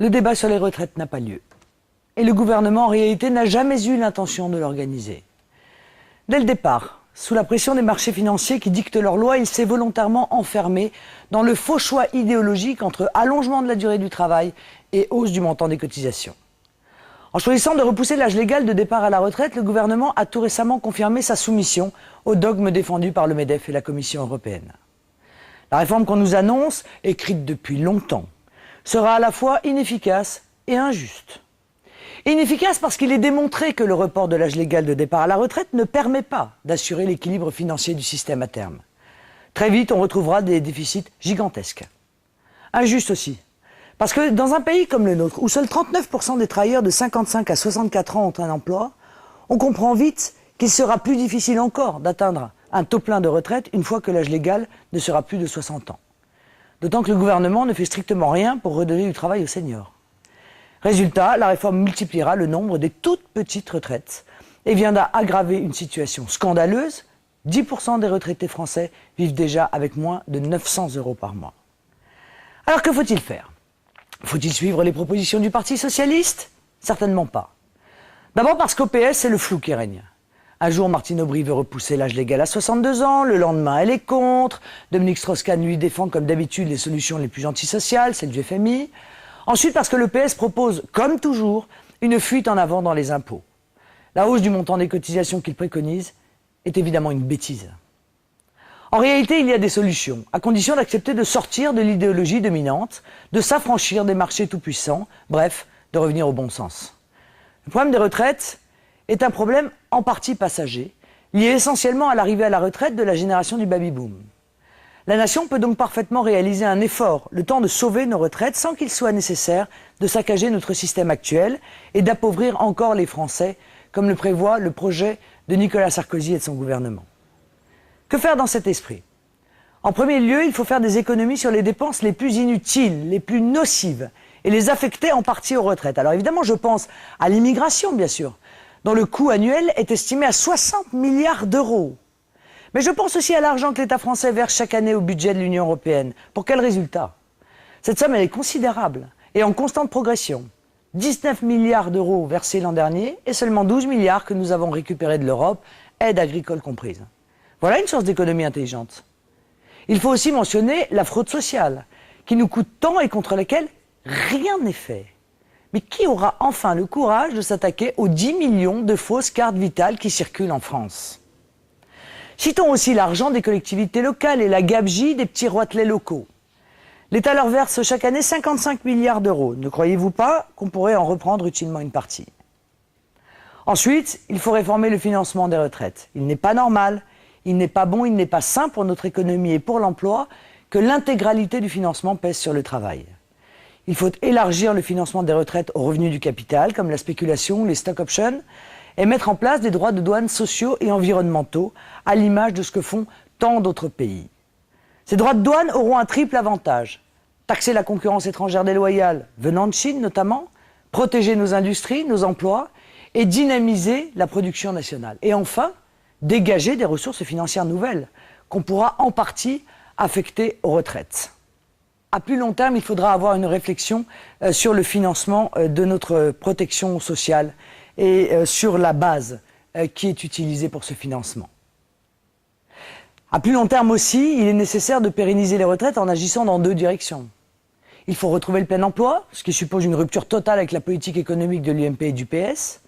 Le débat sur les retraites n'a pas lieu. Et le gouvernement, en réalité, n'a jamais eu l'intention de l'organiser. Dès le départ, sous la pression des marchés financiers qui dictent leurs lois, il s'est volontairement enfermé dans le faux choix idéologique entre allongement de la durée du travail et hausse du montant des cotisations. En choisissant de repousser l'âge légal de départ à la retraite, le gouvernement a tout récemment confirmé sa soumission au dogme défendu par le MEDEF et la Commission européenne. La réforme qu'on nous annonce, écrite depuis longtemps, sera à la fois inefficace et injuste. Inefficace parce qu'il est démontré que le report de l'âge légal de départ à la retraite ne permet pas d'assurer l'équilibre financier du système à terme. Très vite, on retrouvera des déficits gigantesques. Injuste aussi, parce que dans un pays comme le nôtre, où seuls 39% des travailleurs de 55 à 64 ans ont un emploi, on comprend vite qu'il sera plus difficile encore d'atteindre un taux plein de retraite une fois que l'âge légal ne sera plus de 60 ans. D'autant que le gouvernement ne fait strictement rien pour redonner du travail aux seniors. Résultat, la réforme multipliera le nombre des toutes petites retraites et viendra aggraver une situation scandaleuse. 10% des retraités français vivent déjà avec moins de 900 € par mois. Alors que faut-il faire? Faut-il suivre les propositions du Parti socialiste? Certainement pas. D'abord parce qu'au PS, c'est le flou qui règne. Un jour, Martine Aubry veut repousser l'âge légal à 62 ans, le lendemain, elle est contre. Dominique Strauss-Kahn lui défend comme d'habitude les solutions les plus antisociales, celles du FMI. Ensuite, parce que le PS propose, comme toujours, une fuite en avant dans les impôts. La hausse du montant des cotisations qu'il préconise est évidemment une bêtise. En réalité, il y a des solutions, à condition d'accepter de sortir de l'idéologie dominante, de s'affranchir des marchés tout-puissants, bref, de revenir au bon sens. Le problème des retraites est un problème en partie passager, lié essentiellement à l'arrivée à la retraite de la génération du baby-boom. La nation peut donc parfaitement réaliser un effort, le temps de sauver nos retraites, sans qu'il soit nécessaire de saccager notre système actuel et d'appauvrir encore les Français, comme le prévoit le projet de Nicolas Sarkozy et de son gouvernement. Que faire dans cet esprit? En premier lieu, il faut faire des économies sur les dépenses les plus inutiles, les plus nocives, et les affecter en partie aux retraites. Alors évidemment, je pense à l'immigration, bien sûr, dont le coût annuel est estimé à 60 milliards d'euros. Mais je pense aussi à l'argent que l'État français verse chaque année au budget de l'Union européenne. Pour quel résultat? Cette somme, elle est considérable et en constante progression. 19 milliards d'euros versés l'an dernier et seulement 12 milliards que nous avons récupérés de l'Europe, aide agricole comprise. Voilà une source d'économie intelligente. Il faut aussi mentionner la fraude sociale, qui nous coûte tant et contre laquelle rien n'est fait. Mais qui aura enfin le courage de s'attaquer aux 10 millions de fausses cartes vitales qui circulent en France? Citons aussi l'argent des collectivités locales et la gabegie des petits roitelets locaux. L'État leur verse chaque année 55 milliards d'euros. Ne croyez-vous pas qu'on pourrait en reprendre utilement une partie? Ensuite, il faut réformer le financement des retraites. Il n'est pas normal, il n'est pas bon, il n'est pas sain pour notre économie et pour l'emploi que l'intégralité du financement pèse sur le travail. Il faut élargir le financement des retraites aux revenus du capital, comme la spéculation ou les stock options, et mettre en place des droits de douane sociaux et environnementaux, à l'image de ce que font tant d'autres pays. Ces droits de douane auront un triple avantage: taxer la concurrence étrangère déloyale venant de Chine notamment, protéger nos industries, nos emplois, et dynamiser la production nationale. Et enfin, dégager des ressources financières nouvelles, qu'on pourra en partie affecter aux retraites. À plus long terme, il faudra avoir une réflexion sur le financement de notre protection sociale et sur la base qui est utilisée pour ce financement. À plus long terme aussi, il est nécessaire de pérenniser les retraites en agissant dans deux directions. Il faut retrouver le plein emploi, ce qui suppose une rupture totale avec la politique économique de l'UMP et du PS.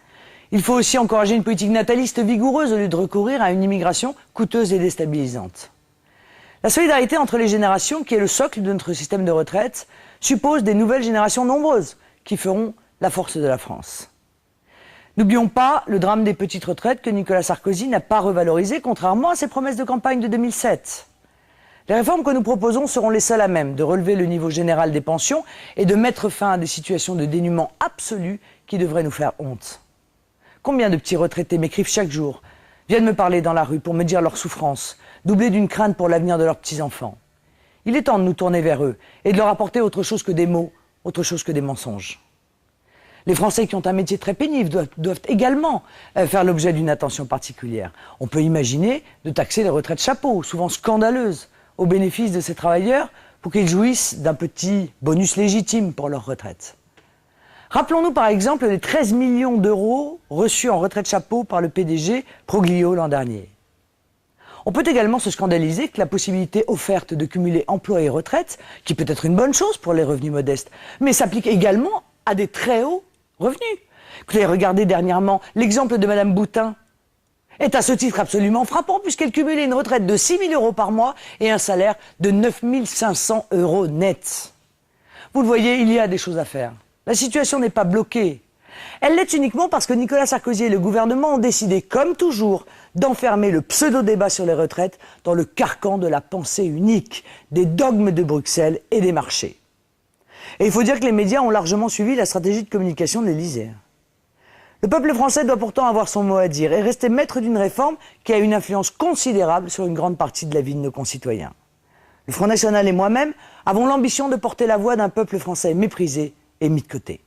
Il faut aussi encourager une politique nataliste vigoureuse au lieu de recourir à une immigration coûteuse et déstabilisante. La solidarité entre les générations, qui est le socle de notre système de retraite, suppose des nouvelles générations nombreuses qui feront la force de la France. N'oublions pas le drame des petites retraites que Nicolas Sarkozy n'a pas revalorisé, contrairement à ses promesses de campagne de 2007. Les réformes que nous proposons seront les seules à même de relever le niveau général des pensions et de mettre fin à des situations de dénuement absolu qui devraient nous faire honte. Combien de petits retraités m'écrivent chaque jour, viennent me parler dans la rue pour me dire leur souffrance, doublée d'une crainte pour l'avenir de leurs petits-enfants. Il est temps de nous tourner vers eux et de leur apporter autre chose que des mots, autre chose que des mensonges. Les Français qui ont un métier très pénible doivent également faire l'objet d'une attention particulière. On peut imaginer de taxer les retraites chapeaux, souvent scandaleuses, au bénéfice de ces travailleurs pour qu'ils jouissent d'un petit bonus légitime pour leur retraite. Rappelons-nous par exemple les 13 millions d'euros reçus en retrait de chapeau par le PDG Proglio l'an dernier. On peut également se scandaliser que la possibilité offerte de cumuler emploi et retraite, qui peut être une bonne chose pour les revenus modestes, mais s'applique également à des très hauts revenus. Écoutez, regardez dernièrement l'exemple de Madame Boutin, est à ce titre absolument frappant puisqu'elle cumulait une retraite de 6 000 euros par mois et un salaire de 9 500 euros net. Vous le voyez, il y a des choses à faire. La situation n'est pas bloquée. Elle l'est uniquement parce que Nicolas Sarkozy et le gouvernement ont décidé, comme toujours, d'enfermer le pseudo-débat sur les retraites dans le carcan de la pensée unique, des dogmes de Bruxelles et des marchés. Et il faut dire que les médias ont largement suivi la stratégie de communication de l'Élysée. Le peuple français doit pourtant avoir son mot à dire et rester maître d'une réforme qui a une influence considérable sur une grande partie de la vie de nos concitoyens. Le Front National et moi-même avons l'ambition de porter la voix d'un peuple français méprisé et mis de côté.